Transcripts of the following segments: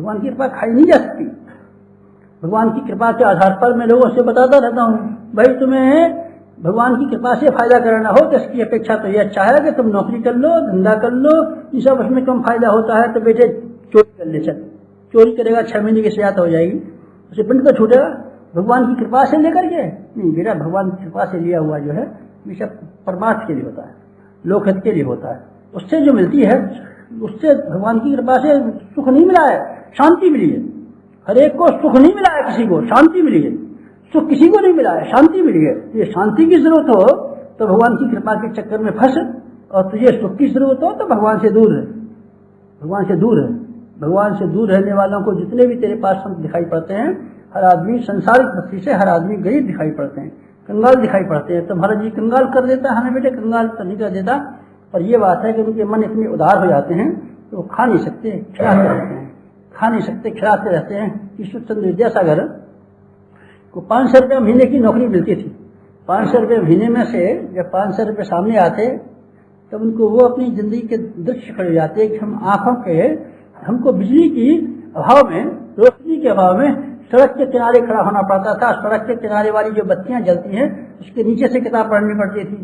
भगवान की कृपा खाई नहीं जा सकती। भगवान की कृपा के आधार पर मैं लोगों से बताता रहता हूँ, भाई तुम्हें भगवान की कृपा से फायदा कराना हो तो इसकी अपेक्षा तो ये अच्छा है कि तुम नौकरी कर लो, धंधा कर लो, ये सब उसमें कम फायदा होता है तो बेटे चोरी कर ले। चल चोरी करेगा 6 महीने की सजा हो जाएगी, उसे पिंड तो छूटेगा। भगवान की कृपा से लेकर के नहीं बेटा, भगवान की कृपा से लिया हुआ जो है ये सब परमार्थ के लिए होता है, लोकहित के लिए होता है। उससे जो मिलती है उससे भगवान की कृपा से सुख नहीं मिला है, शांति मिली है। हर एक को सुख नहीं मिला है, किसी को शांति मिली है। सुख किसी को नहीं मिला है, शांति मिली है। ये शांति की जरूरत हो तो भगवान की कृपा के चक्कर में फंस, और तुझे सुख की जरूरत हो तो भगवान से दूर रहे। भगवान से दूर है। भगवान से दूर रहने वालों को जितने भी तेरे पास संत दिखाई पड़ते हैं, हर आदमी संसारिक दृष्टि से हर आदमी गरीब दिखाई पड़ते हैं, कंगाल दिखाई पड़ते हैं। तो महाराज जी कंगाल कर देता है हमें बेटे, कंगाल तो नहीं कर देता, पर यह बात है कि उनके मन इतने उदार हो जाते हैं तो वो खा नहीं सकते, खिलाते रहते हैं, खा नहीं सकते खिलाते रहते हैं। ईश्वरचंद्र विद्यासागर को 500 रुपये महीने की नौकरी मिलती थी। 500 रुपये महीने में से जब 500 रुपये सामने आते तब उनको वो अपनी जिंदगी के दृश्य खड़े जाते कि हम आंखों के, हमको बिजली की अभाव में, रोशनी के अभाव में सड़क के किनारे खड़ा होना पड़ता था। सड़क के किनारे वाली जो बत्तियां जलती हैं उसके नीचे से किताब पढ़नी पड़ती थी।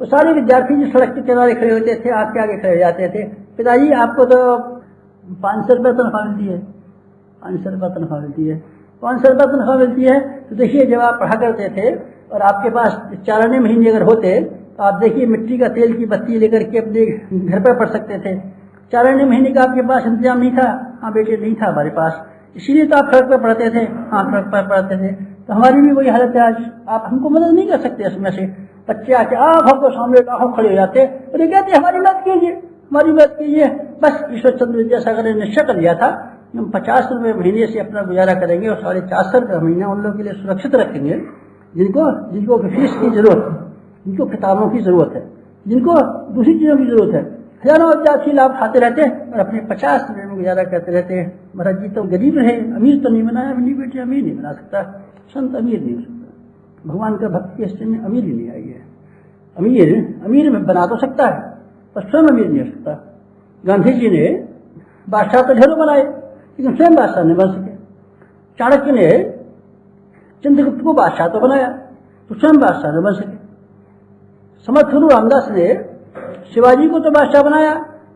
तो सारे विद्यार्थी जो सड़क के किनारे खड़े होते थे, आगे आगे खड़े हो जाते थे, पिताजी आपको तो 500 रुपये तनख्वाह मिलती है, 500 रुपये तनख्वाह मिलती है, 500 रुपये तनख्वाह मिलती है। तो देखिए जब आप पढ़ा करते थे और आपके पास 4 महीने अगर होते तो आप देखिए मिट्टी का तेल की बत्ती लेकर के अपने घर पर पढ़ सकते थे। 4 महीने का आपके पास इंतजाम नहीं था। हाँ बेटे नहीं था हमारे पास, इसीलिए तो आप सड़क पर पढ़ते थे। हाँ सड़क पर पढ़ते थे। तो हमारी भी वही हालत है आज। आप हमको मदद नहीं कर सकते इसमें से। बच्चे आके आंखों को सामने लाखों खड़े हो जाते और ये कहते हमारी मदद कीजिए, हमारी मदद कीजिए। बस ईश्वरचंद्र विद्यासागर ने निश्चय कर लिया था हम 50 रुपये महीने से अपना गुजारा करेंगे और 450 रुपये महीना उन लोगों के लिए सुरक्षित रखेंगे जिनको फीस की जरूरत है, जिनको किताबों की जरूरत है, जिनको दूसरी चीजों की जरूरत है। हजारों विद्यार्थी लाभ खाते रहते हैं और अपने 50 रुपये में गुजारा करते रहते हैं। महाराज जी तो गरीब रहे, अमीर तो नहीं बनाया। नहीं बेटे अमीर नहीं बना सकता, संत अमीर नहीं हो सकता। भगवान का भक्त के हिस्से में अमीर ही नहीं आई है। अमीर में बना तो सकता है पर स्वयं अमीर नहीं हो सकता। गांधी जी ने बादशाह तो ढेरों बनाए लेकिन स्वयं बादशाह नहीं बन सके। चाणक्य ने चंद्रगुप्त को बादशाह तो बनाया तो स्वयं बादशाह न बन सके। समर्थ गुरु रामदास ने शिवाजी को तो बादशाह बनाया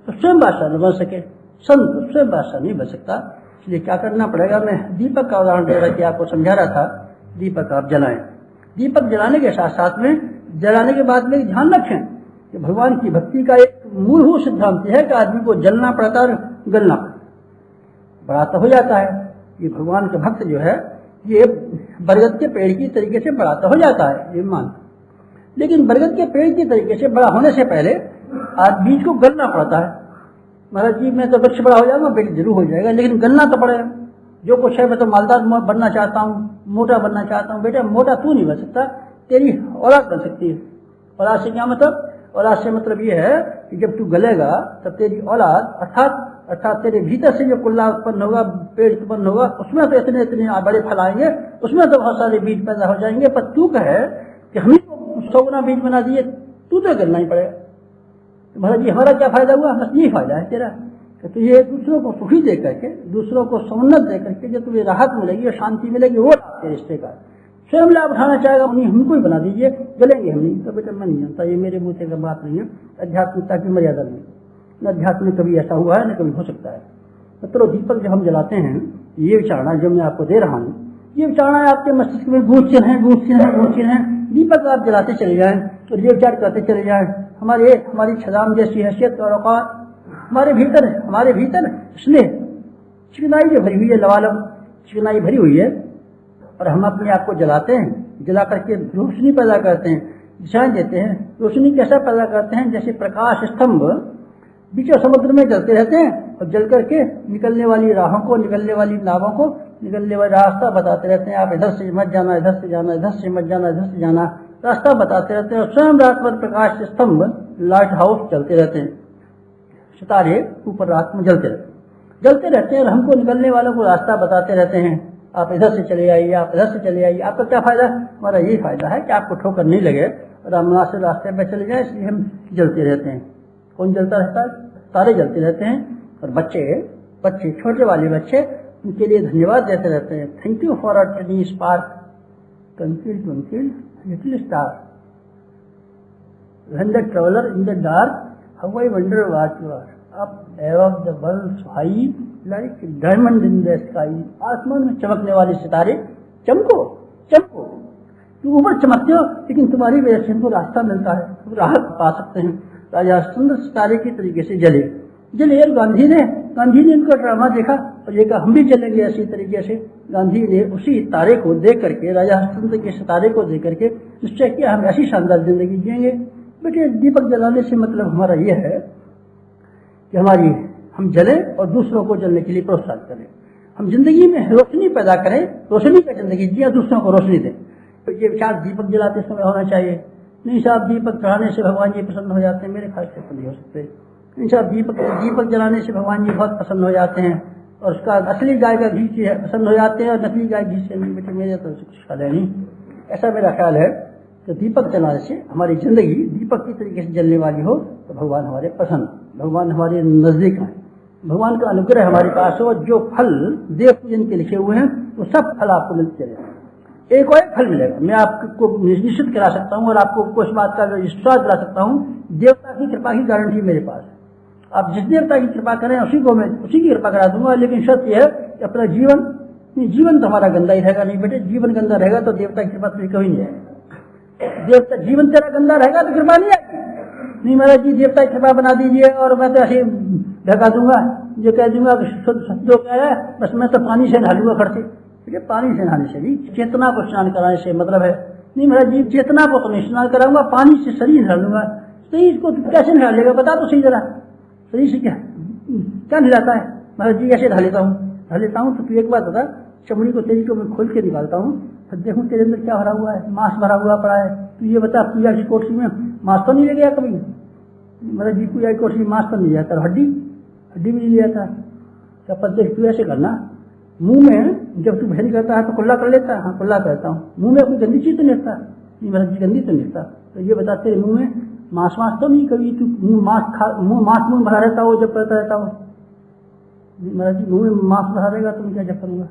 तो स्वयं बादशाह न बन सके। संत स्वयं बादशाह नहीं बन सकता। इसलिए क्या करना पड़ेगा, मैं दीपक का उदाहरण दे रहा कि आपको समझा रहा था। दीपक आप जलाएं। दीपक जलाने के साथ साथ में जलाने के बाद में ध्यान रखें कि भगवान की भक्ति का एक मूलभूत सिद्धांत है कि आदमी को जलना पड़ता है, गलना पड़ता, बड़ा तो हो जाता है। ये भगवान का भक्त जो है ये बरगद के पेड़ की तरीके से बड़ा तो हो जाता है, ये मान। लेकिन बरगद के पेड़ की तरीके से बड़ा होने से पहले आज बीज को गलना पड़ता है। महाराज जी मैं तो वृक्ष बड़ा हो जाऊंगा, बेटी जरूर हो जाएगा, लेकिन गलना तो पड़ेगा। जो कुछ है मैं तो मालदार बनना चाहता हूँ, मोटा बनना चाहता हूँ। बेटा मोटा तू नहीं बन सकता, तेरी औलाद बन सकती है। औलाद से क्या मतलब? औलाद से मतलब ये है कि जब तू गलेगा तब तेरी औलाद अर्थात तेरे भीतर से जो कुल्ला उत्पन्न होगा, पेड़ उत्पन्न होगा, उसमें तो इतने इतने बड़े फल आएंगे, उसमें तो बहुत सारे बीज पैदा हो जाएंगे। पर तू कहे कि हम ही को 100 गुना बीज बना दिए, तू तो गलना ही पड़ेगा। तो महाराज जी हमारा क्या फायदा हुआ? बस यही फायदा है तेरा कि तुझे दूसरों को सुखी दे करके, दूसरों को समुन्नत दे करके जो तुझे राहत मिलेगी और शांति मिलेगी, वो लाभ तेरे रिश्ते का स्वयं लाभ उठाना चाहेगा। उन्हीं हमको ही बना दीजिए, जलेंगे हम नहीं। तो बेटा मैं नहीं जानता, ये मेरे मुँह से बात नहीं है। आध्यात्मिकता की मर्यादा नहीं, न अध्यात्म में कभी ऐसा हुआ है न कभी हो सकता है। तो दीपक जब हम जलाते हैं, ये विचारणा जो मैं आपको दे रहा हूँ, ये विचारणा आपके मस्तिष्क में गूंजते हैं। दीपक आप जलाते चले जाएं और ये विचार करते चले जाएं, हमारी छदाम जैसी हैसियत और औकात हमारे भीतर स्नेह चिकनाई जो भरी हुई है, लवालब चिकनाई भरी हुई है, और हम अपने आप को जलाते हैं। जला करके रोशनी पैदा करते हैं, दिशाएं देते हैं। रोशनी कैसा पैदा करते हैं? जैसे प्रकाश स्तंभ बीचों समुद्र में जलते रहते हैं और जल करके निकलने वाली राहों को, निकलने वाली नावों को निकलने वाला रास्ता बताते रहते हैं। आप इधर से मत जाना, इधर से जाना, इधर से मत जाना, इधर से जाना, रास्ता बताते रहते हैं। और स्वयं रात भर प्रकाश स्तंभ, लाइट हाउस चलते रहते हैं। सितारे ऊपर रात में जलते रहते हैं और हमको निकलने वालों को रास्ता बताते रहते हैं। आप इधर से चले आइए, आप इधर से चले आइए। आपका क्या फायदा? हमारा यही फायदा है कि आपको ठोकर नहीं लगे और हम मुनासिब रास्ते पर चले जाए, इसलिए हम जलते रहते हैं। कौन जलता रहता है? तारे जलते रहते हैं। और बच्चे छोटे वाले बच्चे उनके लिए धन्यवाद देते रहते हैं। Thank you for a tiny spark twinkle twinkle little star, when the traveller in the dark how I wonder what you are, up above the world high like diamond in the sky. आसमान में चमकने वाले सितारे, चमको चमको, तुम ऊपर चमकते हो लेकिन तुम्हारी वजह से हमको रास्ता मिलता है, तुम राहत पा सकते हैं। राजा हरिश्चंद्र सितारे की तरीके से जले जले। गांधी ने इनका ड्रामा देखा और ये कहा हम भी जलेंगे ऐसी तरीके से। गांधी ने उसी तारे को देख करके, राजा हरिश्चंद्र के सितारे को देख करके निश्चय किया हम ऐसी शानदार जिंदगी जिएंगे। बेटे दीपक जलाने से मतलब हमारा यह है कि हम जलें और दूसरों को जलने के लिए प्रोत्साहित करें। हम जिंदगी में रोशनी पैदा करें, रोशनी का जिंदगी जिया, दूसरों को रोशनी दें। तो ये विचार दीपक जलाते समय होना चाहिए। नहीं साहब दीपक चढ़ाने से भगवान जी प्रसन्न हो जाते हैं, मेरे ख्याल से तो नहीं हो सकते। नहीं साहब दीपक जलाने से भगवान जी बहुत प्रसन्न हो जाते हैं और उसका असली गाय का घी से प्रसन्न हो जाते हैं और नकली गाय घी से नहीं। बेटे मेरे तो कुछ ख्याल है नहीं, ऐसा मेरा ख्याल है कि दीपक जलाने से हमारी जिंदगी दीपक की तरीके से जलने वाली हो तो भगवान हमारे पसंद, भगवान हमारे नजदीक हैं, भगवान का अनुग्रह हमारे पास हो। जो फल देव पूजन के लिखे हुए हैं वो सब फल आपको मिलते रहेंगे। एक और एक फल मिलेगा, मैं आपको निश्चित करा सकता हूँ और आपको कुछ बात का विश्वास दिला सकता हूँ। देवता की कृपा की गारंटी मेरे पास है। आप जिस देवता की कृपा करें उसी को मैं उसी की कृपा करा दूंगा। लेकिन शर्त यह है कि अपना जीवन तो हमारा गंदा ही रहेगा। नहीं बेटे जीवन गंदा रहेगा तो देवता की कृपा तुझे कभी नहीं आएगी। देवता जीवन तेरा गंदा रहेगा तो कृपा नहीं आएगी। नहीं महाराज जी देवता की कृपा बना दीजिए और मैं तो ऐसे ढका दूंगा, जो कह दूंगा शुद्ध क्या है, बस मैं तो पानी से नहा लूंगा खड़ते। ठीक, पानी से नहाने से भी चेतना को स्नान कराने से मतलब है। नहीं महाराज जी चेतना को तो नहीं स्नान कराऊंगा, पानी से शरीर नहा लूंगा। शरीर को कैसे नहा लेगा बता तो सही जरा, शरीर से क्या नहलाता है? महाराज जी ऐसे नहा लेता हूँ। तो तू एक बात बता, चमड़ी को तेरी को मैं खोल के निकालता हूँ, फिर देखूँ तेरे अंदर क्या भरा हुआ है, मांस भरा हुआ पड़ा है। तू ये बता पूजा की कोठरी में मांस तो नहीं ले गया कभी? महाराज जी पूजा की कोठरी में मांस तो नहीं जाता, हड्डी भी नहीं ले जाता। क्या पद्धति तू ऐसे करना, मुंह में जब तू भैरी करता है तो कुल्ला कर लेता है? हाँ कुल्ला करता हूँ। मुंह में अपनी गंदी चीज तो नहीं रखता? नहीं महाराज जी गंदी तो नहीं रखता। तो ये बता तेरे मुंह में मांस तो नहीं कभी तू मांस भरा रहता हो जब करता रहता हो? महाराज जी मुंह में मांस भरा रहेगा तो मैं क्या जब करूंगा?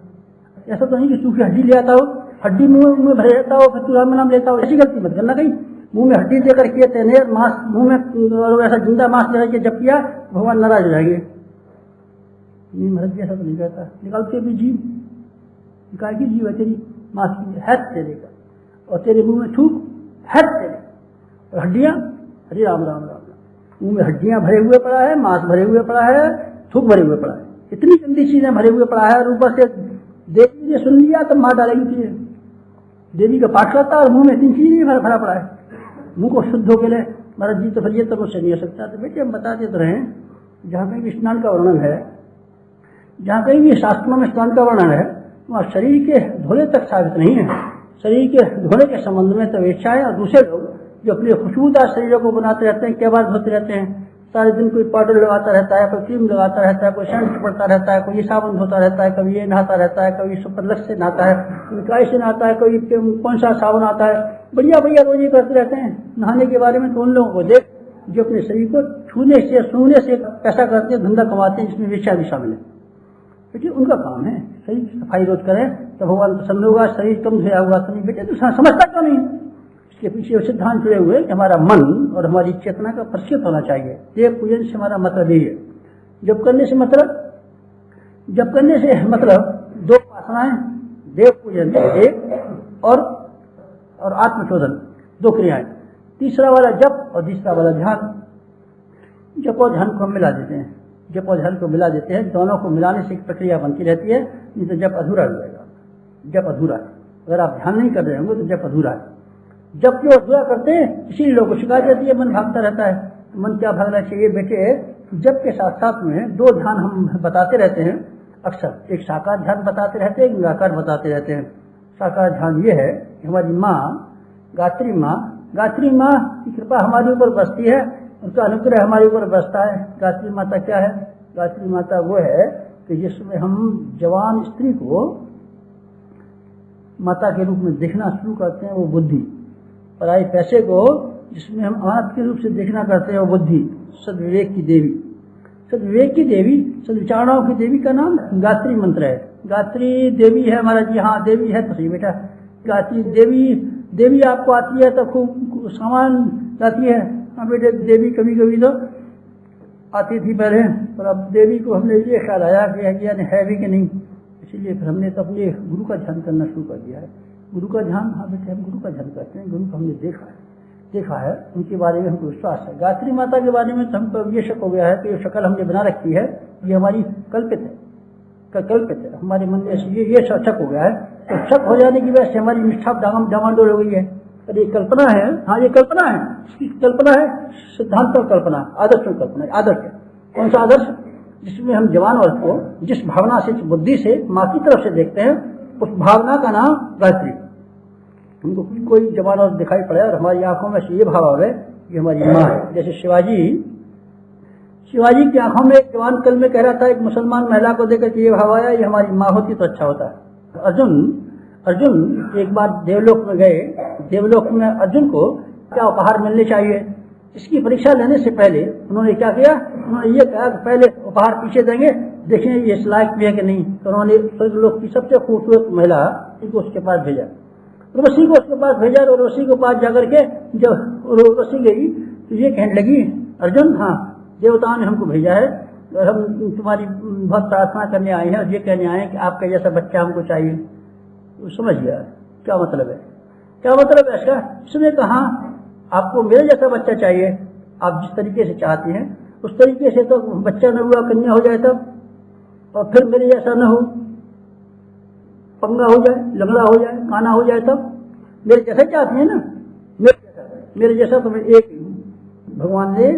ऐसा तो नहीं कि सूखी हड्डी ले आता हो, हड्डी मुंह में भरे रहता हो फिर तू राम नाम लेता हो, ऐसी गलती मत करना। कहीं मुंह में हड्डी देकर किए तेने मांस मुंह में ऐसा जिंदा मांस ले के जब किया भगवान नाराज हो जाएंगे। नहीं महाराज जी ऐसा तो नहीं कहता। निकालते भी जीव, निकाल की जीव है तेरी मांस की है तेरे का, और तेरे मुंह में थूक है तेरे, और हड्डियां हरे राम राम राम राम। मुंह में हड्डियां भरे हुए पड़ा है, मांस भरे हुए पड़ा है, थूक भरे हुए पड़ा है, इतनी गंदी चीजें भरे हुए पड़ा है। और ऊपर से देवी ने सुन लिया तो मार डालेगी तुझे। देवी का पाठ करता और मुंह में इतनी चीज नहीं भरा पड़ा है, मुंह को शुद्ध होके ले। महाराज जी तो फिर ये तो मुझसे नहीं हो सकता। तो बेटे हम बता देते रहे, जहाँ कहीं भी स्नान का वर्णन है, जहाँ कहीं भी शास्त्रों में स्नान का वर्णन है, वहाँ शरीर के धोने तक साबित नहीं है। शरीर के धोने के संबंध में तो वेच्छा है, और दूसरे लोग जो अपने खुशबूदार शरीरों को बनाते रहते हैं, क्या बात धोते रहते हैं सारे दिन, कोई पाउडर लगाता रहता है, कोई क्रीम लगाता रहता है, कोई सेंट पड़ता रहता है, कोई ये साबुन धोता रहता है, कभी ये नहाता रहता है, कभी सुपरलक्स से नहाता है, कोई काय से नहाता है, कोई कौन सा साबुन आता है, बढ़िया बढ़िया रोज ये करते रहते हैं। नहाने के बारे में तो उन लोगों को देख जो अपने शरीर को छूने से सूंघने से पैसा करते हैं, धंधा कमाते हैं, जिसमें वेश्या भी शामिल है। क्योंकि उनका काम है शरीर की सफाई रोज करें तो भगवान प्रसन्न होगा। शरीर कम धोया हुआ तो नहीं। बेटे तो समझता क्यों नहीं? इसके पीछे सिद्धांत जुड़े हुए कि हमारा मन और हमारी चेतना का परिचित होना चाहिए। देव पूजन से हमारा मतलब यही है। जब करने से मतलब दो उपासनाएं, देव पूजन एक और आत्मशोधन, दो क्रियाएं। तीसरा वाला जप और तीसरा वाला ध्यान। जप और ध्यान को हम मिला देते हैं, जप और ध्यान को मिला देते हैं। दोनों को मिलाने से एक प्रक्रिया बनती रहती है, नहीं तो जप अधूरा हो जाएगा। जप अधूरा है, अगर आप ध्यान नहीं कर रहे होंगे तो जप अधूरा है। जब जो अधूरा करते हैं इसीलिए लोगों को शिकायत रहती है, मन भागता रहता है। मन क्या भागना चाहिए बेटे? जप के साथ साथ में दो ध्यान हम बताते रहते हैं अक्सर। एक साकार ध्यान बताते रहते हैं, एक निराकार बताते रहते हैं। साकार ध्यान ये है कि हमारी माँ गायत्री माँ की कृपा हमारे ऊपर बसती है, उनका अनुग्रह हमारे ऊपर बसता है। गायत्री माता क्या है? गायत्री माता वो है कि जिसमें हम जवान स्त्री को माता के रूप में देखना शुरू करते हैं, वो बुद्धि। पराई पैसे को जिसमें हम अनाथ के रूप से देखना करते हैं, वो बुद्धि। सदविवेक की देवी, सदविवेक की देवी, सदविचारणाओं की देवी का नाम गायत्री मंत्र है। गायत्री देवी है महाराज जी, हाँ देवी है तो सही बेटा। गायत्री देवी आपको आती है तो खूब सामान लाती है। हाँ बेटे, देवी कभी कभी तो आती थी पहले, पर अब देवी को हमने ये ख्याल आया कि है भी कि नहीं, इसीलिए फिर हमने तो अपने गुरु का ध्यान करना शुरू कर दिया है। गुरु का ध्यान, हाँ बेटे हम गुरु का ध्यान करते हैं। गुरु को हमने देखा है, उनके बारे में हमको विश्वास है। गायत्री माता के बारे में तो हमको ये शक हो गया है कि ये शक्ल हमने बना रखी है, ये हमारी कल्पित है, हमारे मन में ये शक हो गया है। तो शक हो जाने की वजह से हमारी निष्ठा डामाडोल हो गई है। अरे ये कल्पना है, हाँ ये कल्पना है, इसकी कल्पना है, सिद्धांत और कल्पना, आदर्श और कल्पना। आदर्श है कौन सा आदर्श? जिसमें हम जवान वर्ग को जिस भावना से, बुद्धि से, माँ की तरफ से देखते हैं, उस भावना का नाम गायत्री। हमको कोई जवान वर्ग दिखाई पड़े और हमारी आंखों में से ये भाव आवे कि हमारी माँ है। जैसे शिवाजी की आंखों में एक जवान कल में कह रहा था, एक मुसलमान महिला को देखकर के ये भाव आया, ये हमारी माँ होती तो अच्छा होता। अर्जुन एक बार देवलोक में गए। देवलोक में अर्जुन को क्या उपहार मिलने चाहिए, इसकी परीक्षा लेने से पहले उन्होंने क्या किया, उन्होंने ये कहा कि पहले उपहार पीछे देंगे, देखें ये इस लायक भी है कि नहीं। तो उन्होंने स्वर्गलोक की सबसे खूबसूरत महिला को उसके पास भेजा, उर्वशी को उसके पास भेजा। और उर्वशी के पास जाकर के जब उर्वशी गई तो ये कहने लगी, अर्जुन हाँ देवताओं ने हमको भेजा है और हम तुम्हारी बहुत प्रार्थना करने आए हैं और ये कहने आए हैं कि आपका जैसा बच्चा हमको चाहिए। तो समझ गया क्या मतलब है, क्या मतलब है इसका। इसने कहा आपको मेरे जैसा बच्चा चाहिए, आप जिस तरीके से चाहती हैं उस तरीके से तो बच्चा न हुआ कन्या हो जाए तब, और फिर मेरे जैसा न हो, पंगा हो जाए, लंगड़ा हो जाए, काना हो जाए तब। मेरे जैसा चाहती है ना, मेरे जैसा तो मैं एक भगवान ने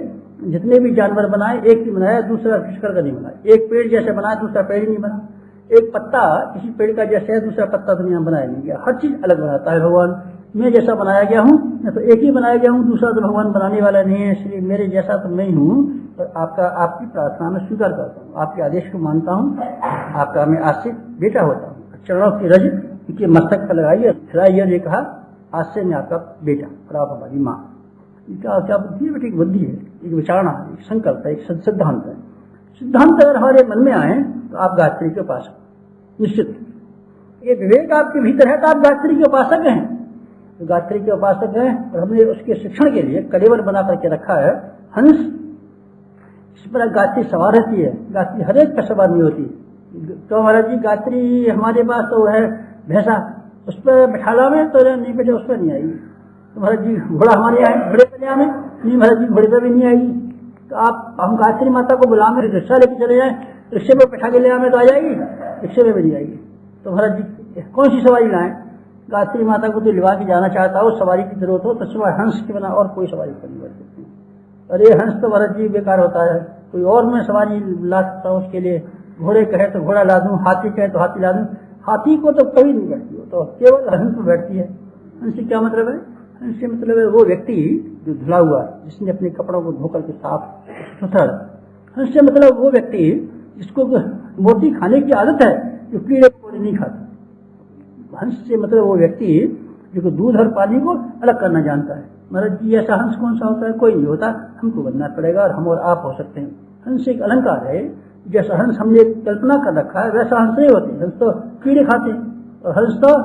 जितने भी जानवर बनाए एक ही बनाया, दूसरा किसकर का नहीं बनाया। एक पेड़ जैसे बनाया, दूसरा पेड़ ही नहीं बना। एक पत्ता किसी पेड़ का जैसे है, दूसरा पत्ता दुनिया में बनाया नहीं गया। हर चीज अलग बनाता है भगवान। मैं जैसा बनाया गया हूँ, मैं तो एक ही बनाया गया हूँ, दूसरा तो भगवान बनाने वाला नहीं है। इसलिए मेरे जैसा तो मैं ही हूँ, और आपकी प्रार्थना में स्वीकार करता हूँ, आपके आदेश को मानता हूँ, आपका मैं आज से बेटा होता हूँ। चरणों की रज के मस्तक पर लगाइए, फिराइए, ये कहा आज से मैं आपका बेटा और आप हमारी माँ। क्या बुद्धि है बेटी, एक बुद्धि है, एक विचारणा, एक संकल्प है, एक सिद्धांत है। सिद्धांत अगर हमारे मन में आए तो आप गायत्री के उपासक निश्चित। ये विवेक आपके भीतर है तो आप गायत्री के उपासक हैं, तो गायत्री के उपासक हैं। और हमने उसके शिक्षण के लिए कलेवर बना करके रखा है हंस। इस पर गायत्री सवार रहती है, गायत्री हर एक पर सवार नहीं होती। तो महाराज जी गायत्री हमारे पास तो है भैंसा, उस पर बैठाला में तो नहीं बेटे, उस पर नहीं आएगी। तो महाराज जी घोड़ा हमारे यहाँ घोड़े पर ले नहीं महाराज जी, घोड़े पर भी नहीं आएगी। तो आप हम गायत्री माता को बुलाएंगे, रिक्शा लेके चले जाए, रिक्शे में बैठा के ले आए तो आ जाएगी, रिक्शे में भी नहीं आएगी। तो महाराज जी कौन सी सवारी लाएं? गायत्री माता को तो लिवा के जाना चाहता हो, सवारी की जरूरत हो तो सिवाय हंस के बिना और कोई सवारी कर नहीं बढ़ सकती। अरे हंस तो महाराज जी बेकार होता है, कोई और मैं सवारी ला सकता हूँ उसके लिए। घोड़े कहे तो घोड़ा ला दूं, हाथी कहे तो हाथी ला दूं। हाथी को तो कभी नहीं बैठती हो, तो केवल हंस पर बैठती है। हंस से क्या मतलब है? हंस से मतलब है वो व्यक्ति जो धुला हुआ, जिसने अपने कपड़ों को धोकर के साफ सुथरा। हंस से मतलब वो व्यक्ति जिसको मोटी खाने की आदत है, जो कीड़े कोड़े नहीं खाता। हंस से मतलब वो व्यक्ति जो दूध और पानी को अलग करना जानता है। महाराज जी ऐसा हंस कौन सा होता है? कोई नहीं होता, हमको बनना पड़ेगा और हम और आप हो सकते हैं। हंस एक अलंकार है, जैसा हंस हमने कल्पना कर रखा है वैसा हंस नहीं होते। हंस तो कीड़े खाते हैं और हंस तो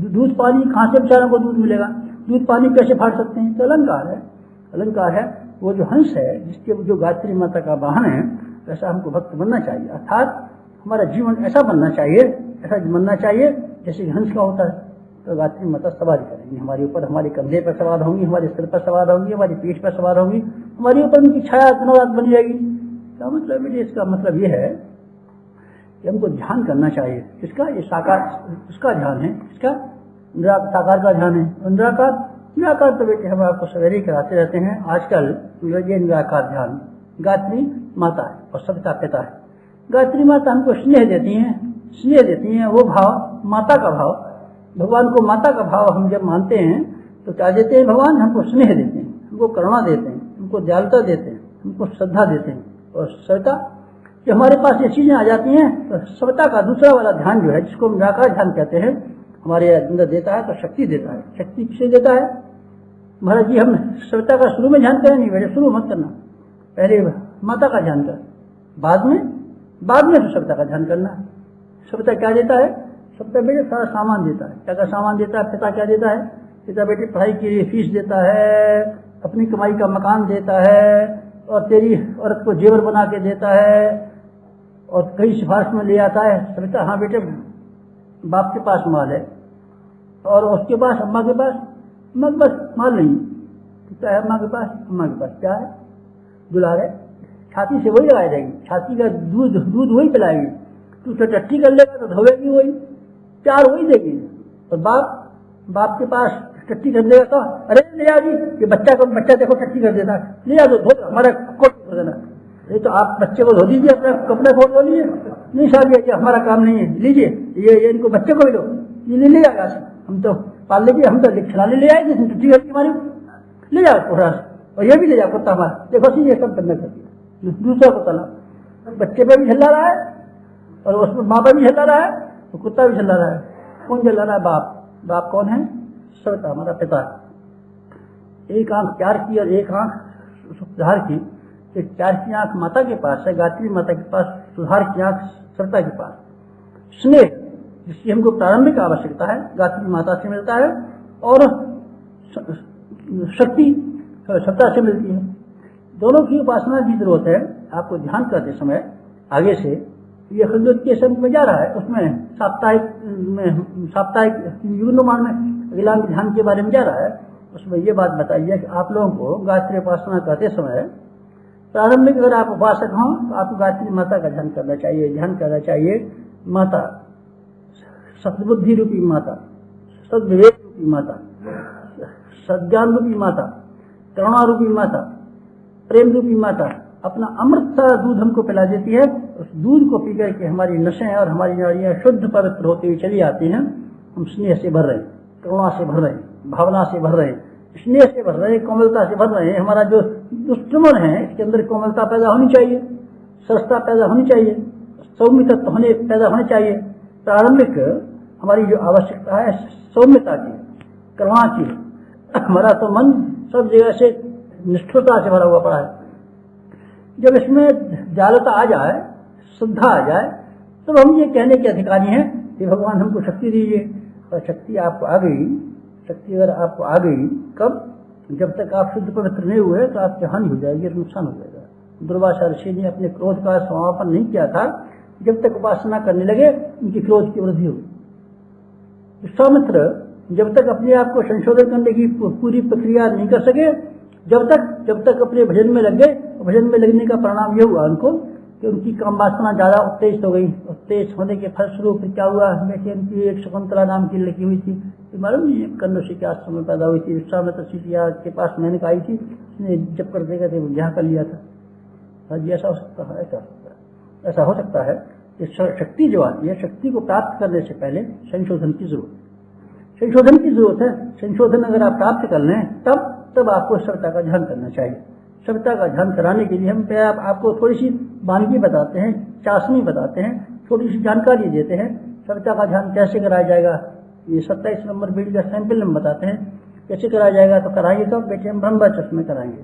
दूध पानी, कहाँ से बेचारों को दूध मिलेगा, दूध पानी कैसे फाड़ सकते हैं? तो अलंकार है, अलंकार है। वो जो हंस है, जिसके जो गायत्री माता का वाहन है, वैसा हमको भक्त बनना चाहिए। अर्थात हमारा जीवन ऐसा बनना चाहिए, ऐसा बनना चाहिए जैसे हंस का होता है। तो गायत्री माता सवारी करेंगी हमारे ऊपर, हमारे कंधे पर सवार होंगी, हमारे सिर पर सवार होंगी, हमारी पीठ पर सवार होंगी, हमारे ऊपर उनकी छाया दिनों रात बनी रहेगी। क्या मतलब है? इसका मतलब ये है कि हमको ध्यान करना चाहिए। किसका? ये साकार, उसका ध्यान है, इसका साकार का ध्यान है। निराकार तो बेटे हम आपको सवेरे कराते रहते हैं आजकल। ये निराकार ध्यान गायत्री माता है और सबका पिता है। गायत्री माता हमको स्नेह देती हैं, वो भाव माता का भाव। भगवान को माता का भाव हम जब मानते हैं तो क्या देते हैं? भगवान हमको स्नेह देते हैं, हमको करुणा देते हैं, हमको दयालुता देते हैं, हमको श्रद्धा देते हैं और सविता। जब हमारे पास ये चीजें आ जाती हैं तो सविता का दूसरा वाला ध्यान जो है, जिसको हम निराकार ध्यान कहते हैं, हमारे अंदर देता है तो शक्ति देता है। शक्ति किसे देता है? महाराज जी हम सविता का शुरू में ध्यान करें नहीं बेटे, शुरू मत करना, पहले माता का ध्यान कर, बाद में तो सविता का ध्यान करना। सविता क्या देता है? सविता बेटे सारा सामान देता है। क्या क्या सामान देता है? पिता क्या देता है? पिता बेटे पढ़ाई के लिए फीस देता है, अपनी कमाई का मकान देता है, और तेरी औरत को जेवर बना के देता है, और कई सिफारिश में ले आता है। सविता हाँ बेटे बाप के पास माल है, और उसके पास अम्मा के पास माल नहीं। क्या है अम्मा के पास? अम्मा के पास क्या है? दुलार है। छाती से वही लगाई जाएगी, छाती का दूध वही पिलाएगी। तू तो टट्टी कर लेगा तो धोएगी वही, प्यार वही देगी। और बाप के पास टट्टी कर देगा तो अरे ले आओ जी, ये बच्चा देखो टट्टी कर देता, ले आओ धो हमारा कोट कर देना। ये तो आप बच्चे को धो दीजिए, अपना कपड़ा खोल धो लीजिए। नहीं साहब ये हमारा काम नहीं है, लीजिए ये इनको बच्चे को भी दो, ये ले जाएगा। हम तो पाल लेंगे, हम तो खिलाने ले आए टट्टी करके हमारी, ले जाओ पूरा, और ये भी ले जाओ कुत्ता हमारा, देखो सी ये सब करना करती है। दूसरा कुत्ता ला, बच्चे पे भी झल्ला रहा है और उसमें माँ पे भी झल्ला रहा है, तो कुत्ता भी झल्ला रहा है। कौन झल्ला रहा है? बाप कौन है? सविता हमारा पिता। एक आंख प्यार की और एक आंख सुधार की। एक प्यार की आंख माता के पास है, गायत्री माता के पास, सुधार की आंख सविता के पास। स्नेह जिसकी हमको प्रारंभिक आवश्यकता है गायत्री माता से मिलता है, और शक्ति सविता से मिलती है। दोनों की उपासना की जरूरत है। आपको ध्यान करते समय आगे से ये खंडोत के संग में जा रहा है, उसमें साप्ताहिक युग्ममान में अगिलांग ध्यान के बारे में जा रहा है। उसमें ये बात बताइए कि आप लोगों को गायत्री उपासना करते समय प्रारंभिक अगर आप उपासक हों तो आपको गायत्री माता का ध्यान करना चाहिए। माता सद्बुद्धि रूपी माता, सद्विवेक रूपी माता, सज्ञान रूपी माता, करुणा रूपी माता, प्रेम रूपी माता अपना अमृत सा दूध हमको पिला देती है। उस दूध को पी करके हमारी नसें और हमारी नाड़ियां शुद्ध पवित्र होती हुई चली आती हैं। हम स्नेह से भर रहे हैं, करुणा से भर रहे हैं, भावना से भर रहे हैं, स्नेह से भर रहे हैं, कोमलता से भर रहे हैं। हमारा जो दुष्टमन है इसके अंदर कोमलता पैदा होनी चाहिए, सरसता पैदा होनी चाहिए, सौम्यता पैदा होनी चाहिए। प्रारंभिक हमारी जो आवश्यकता है सौम्यता की, करुणा की। हमारा तो मन सब जगह से निष्ठुरता से भरा हुआ पड़ा है। जब इसमें दयालुता आ जाए, श्रद्धा आ जाए, तब हम ये कहने के अधिकारी हैं कि भगवान हमको शक्ति दीजिए। और शक्ति आपको आ गई, शक्ति अगर आपको आ गई कब? जब तक आप शुद्ध पवित्र नहीं हुए तो आपकी हानि हो जाएगी, नुकसान हो जाएगा। दुर्वासा ऋषि ने अपने क्रोध का समापन नहीं किया था। जब तक उपासना करने लगे उनकी क्रोध की वृद्धि हुई। विश्वामित्र जब तक अपने आप को संशोधन करने की पूरी प्रक्रिया नहीं कर सके, जब तक अपने भजन में लग गए, भजन में लगने का परिणाम यह हुआ उनको कि उनकी काम वासना ज्यादा उत्तेजित हो गई। उत्तेजित होने के फलस्वरूप क्या हुआ? बेटे उनकी एक शकुंतला नाम की लड़की हुई थी, मालूम नहीं कन्नौशी के आश्रम में पैदा हुई थी। विश्वामित्र सीतिया के पास मैंने आई थी, उसने जब कर देगा थे ब्याह कर लिया था। ऐसा हो सकता है, ऐसा हो सकता है कि शक्ति जो आती है, शक्ति को प्राप्त करने से पहले संशोधन की जरूरत है। संशोधन अगर आप प्राप्त कर लें तब आपको सविता का ध्यान करना चाहिए। सविता का ध्यान कराने के लिए हम आपको थोड़ी सी वानगी बताते हैं, चाशनी बताते हैं, थोड़ी सी जानकारी देते हैं। सविता का ध्यान कैसे कराया जाएगा, ये 27 नंबर बीड़ी का सैंपल हम बताते हैं कैसे कराया जाएगा। तो कराएंगे कब? बेटे हम ब्रह्म चश्मे कराएंगे।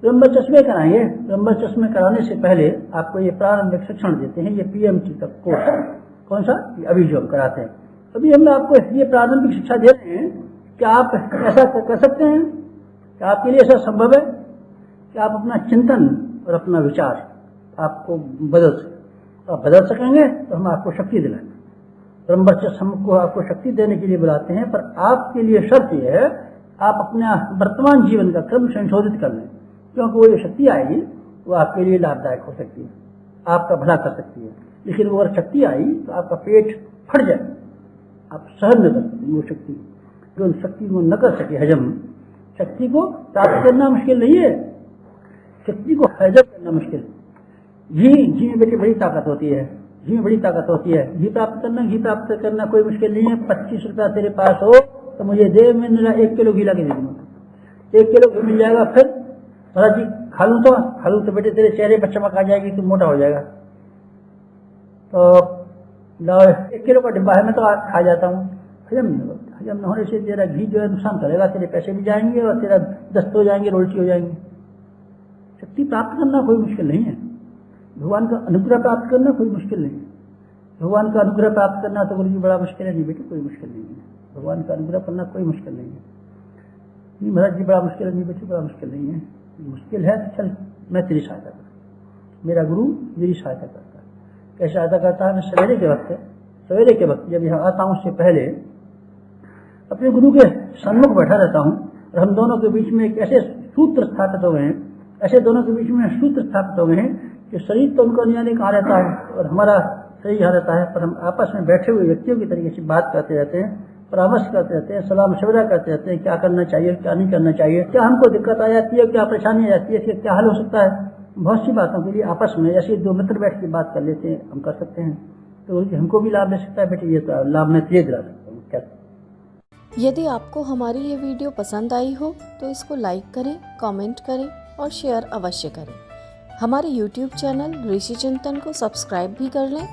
ब्रह्म चश्मे कराने से पहले आपको ये प्रारंभिक शिक्षण देते हैं। ये PMT का कोर्स, कौन सा? अभी जो हम कराते हैं, अभी हम आपको ये प्रारंभिक शिक्षा दे रहे हैं कि आप ऐसा कर सकते हैं, कि आपके लिए ऐसा संभव है कि आप अपना चिंतन और अपना विचार आपको बदल सकेंगे तो हम आपको शक्ति दिलाएंगे। ब्रह्मचर्य हमको आपको शक्ति देने के लिए बुलाते हैं, पर आपके लिए शर्त यह है आप अपना वर्तमान जीवन का क्रम संशोधित कर लें, क्योंकि वो जो शक्ति आएगी वो आपके लिए लाभदायक हो सकती है, आपका भला कर सकती है। लेकिन वो अगर शक्ति आई तो आपका पेट फट जाए, आप सहन न कर सकें वो शक्ति, जो शक्ति को न कर सके हजम। शक्ति को प्राप्त करना मुश्किल नहीं है, शक्ति को हजम करना मुश्किल है। घी में बेटे बड़ी ताकत होती है, घी में बड़ी ताकत होती है। घी प्राप्त करना कोई मुश्किल नहीं है। 25 रुपया तेरे पास हो तो मुझे दे, मैं 1 किलो घी ला के दे दूंगा। 1 किलो घी मिल जाएगा। फिर महाराज जी खा लूँ तो बेटे तेरे चेहरे पर चमक आ जाएगी, तू मोटा हो जाएगा। तो 1 किलो का डिब्बा है, मैं तो खा जाता हूँ। हजम न होने से तेरा घी जो है नुकसान करेगा, तेरे पैसे भी जाएंगे और तेरा दस्त हो जाएंगे, रोटी हो जाएंगी। शक्ति प्राप्त करना कोई मुश्किल नहीं है, भगवान का अनुग्रह प्राप्त करना कोई मुश्किल नहीं है। भगवान का अनुग्रह प्राप्त करना तो गुरु जी बड़ा मुश्किल है। नहीं बेटे, कोई मुश्किल नहीं है, भगवान का अनुग्रह करना कोई मुश्किल नहीं है। नहीं महाराज जी बड़ा मुश्किल है। नहीं बेटे, बड़ा मुश्किल नहीं है। मुश्किल है तो चल मैं तेरी सहायता करूँ, मेरा गुरु मेरी सहायता करता है। कैसे सहायता करता है? मैं सवेरे के वक्त जब यहाँ आता हूँ उससे पहले अपने गुरु के सन्मुख बैठा रहता हूँ और हम दोनों के बीच में एक ऐसे सूत्र स्थापित हो गए हैं, ऐसे दोनों के बीच में सूत्र स्थापित हो गए हैं कि शरीर तो उनको नहीं जाने कहाँ रहता है और हमारा शरीर यहाँ रहता है, पर हम आपस में बैठे हुए व्यक्तियों की तरीके से बात करते रहते हैं, परामर्श करते रहते हैं, सलाह मशवरा करते रहते हैं, क्या करना चाहिए क्या नहीं करना चाहिए, क्या हमको दिक्कत आ जाती है, क्या परेशानी आ जाती है, इससे क्या हल हो सकता है। बहुत सी बातों के लिए आपस में ऐसे दो मित्र बैठ के बात कर लेते हैं, हम कर सकते हैं। तो हमको भी लाभ मिल सकता है। बेटे ये तो लाभ मैं तुझे दिला सकता हूँ। क्या यदि आपको हमारी ये वीडियो पसंद आई हो तो इसको लाइक करें, कमेंट करें और शेयर अवश्य करें। हमारे YouTube चैनल ऋषि चिंतन को सब्सक्राइब भी कर लें,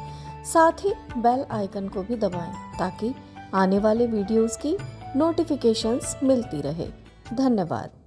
साथ ही बेल आइकन को भी दबाएं ताकि आने वाले वीडियोस की नोटिफिकेशंस मिलती रहे। धन्यवाद।